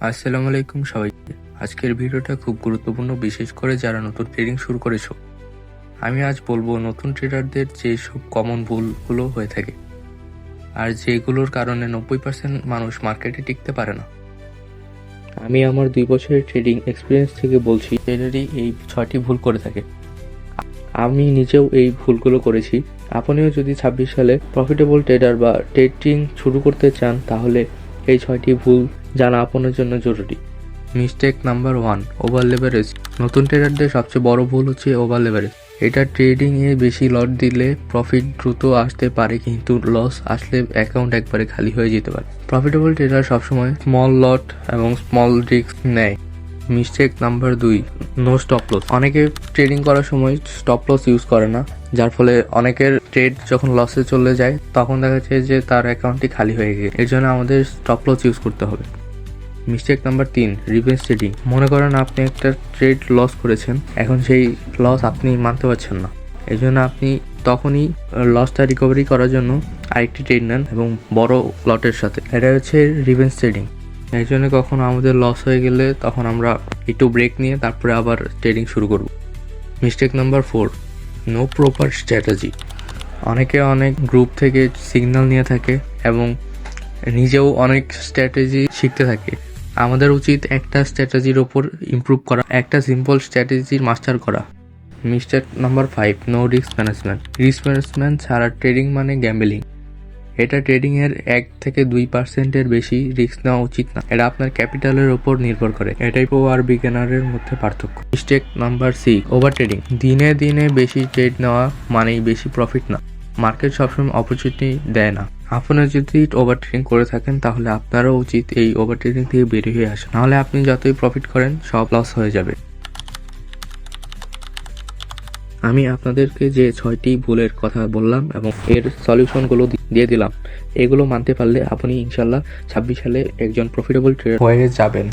আসসালামু আলাইকুম সবাইকে। আজকের ভিডিওটা খুব গুরুত্বপূর্ণ, বিশেষ করে যারা নতুন ট্রেডিং শুরু করেছো। আমি আজ বলবো নতুন ট্রেডারদের যে সব কমন ভুলগুলো হয়ে থাকে আর যেগুলোর কারণে 90% মানুষ মার্কেটে টিকতে পারে না। আমি আমার 2 বছরের ট্রেডিং এক্সপিরিয়েন্স থেকে বলছি, ট্রেডারই এই 6টি ভুল করে থাকে। আমি নিজেও এই ভুলগুলো করেছি। আপনিও যদি 26 সালে প্রফিটেবল ট্রেডার বা ট্রেডিং শুরু করতে চান, তাহলে এই 6টি ভুল জানা আপনার জন্য জরুরি। Mistake number 1, over leverage. নতুন ট্রেডারদের সবচেয়ে বড় ভুল হচ্ছে ওভার লেভারেজ। এটা ট্রেডিং এ বেশি লট দিলে প্রফিট দ্রুত আসতে পারে, কিন্তু লস আসলে অ্যাকাউন্ট একবারে খালি হয়ে যেতে পারে। প্রফিটেবল ট্রেডার সবসময় স্মল লট এবং স্মল রিস্ক নেয়। Mistake number 2, no stop loss. অনেকে ট্রেডিং করার সময় স্টপ লস ইউজ করে না, যার ফলে অনেকের ট্রেড যখন লসে চলে যায় তখন দেখা যাচ্ছে যে তার অ্যাকাউন্টটি খালি হয়ে গেছে। এর জন্য আমাদের স্টপ লস ইউজ করতে হবে। Mistake number 3, revenge trading. মনে করেন আপনি একটা ট্রেড লস করেছেন, এখন সেই লস আপনি মানতে পারছেন না, এই জন্য আপনি তখনই লসটা রিকভারি করার জন্য আরেকটি ট্রেড নেন এবং বড় লটের সাথে। এটা হচ্ছে রিভেঞ্জ ট্রেডিং। এই জন্য কখনো আমাদের লস হয়ে গেলে তখন আমরা একটু ব্রেক নিয়ে তারপরে আবার ট্রেডিং শুরু করব। Mistake number 4, no proper strategy. অনেকে অনেক গ্রুপ থেকে সিগন্যাল নিয়ে থাকে এবং নিজেও অনেক স্ট্র্যাটেজি শিখতে থাকে। আমাদের উচিত একটা স্ট্র্যাটেজির ওপর ইমপ্রুভ করা, একটা সিম্পল স্ট্র্যাটেজির মাস্টার করা। Mistake number 5, no risk management. Risk management ছাড়া ট্রেডিং মানে গ্যাম্বলিং। এটা ট্রেডিং এর 1 থেকে 2% বেশি রিস্ক নেওয়া উচিত না। এটা আপনার ক্যাপিটালের উপর নির্ভর করে। এটাই প্রো আর বিগিনারের মধ্যে পার্থক্য। Mistake number 6, over trading. দিনে দিনে বেশি ট্রেড নেওয়া মানেই বেশি প্রফিট না। মার্কেট সবসময় অপরচুনিটি দেয় না। আপনারা যদি ওভার ট্রেডিং করে থাকেন, তাহলে আপনারও উচিত এই ওভার ট্রেডিং থেকে বেরিয়ে হয়ে আসা, নাহলে আপনি যতই প্রফিট করেন সব লস হয়ে যাবে। আমি আপনাদেরকে যে 6টি ভুলের কথা বললাম এবং এর সলিউশনগুলো দিয়ে দিলাম, এগুলো মানতে পারলে আপনি ইনশাল্লাহ 26 সালে একজন প্রফিটেবল ট্রেডার হয়ে যাবেন।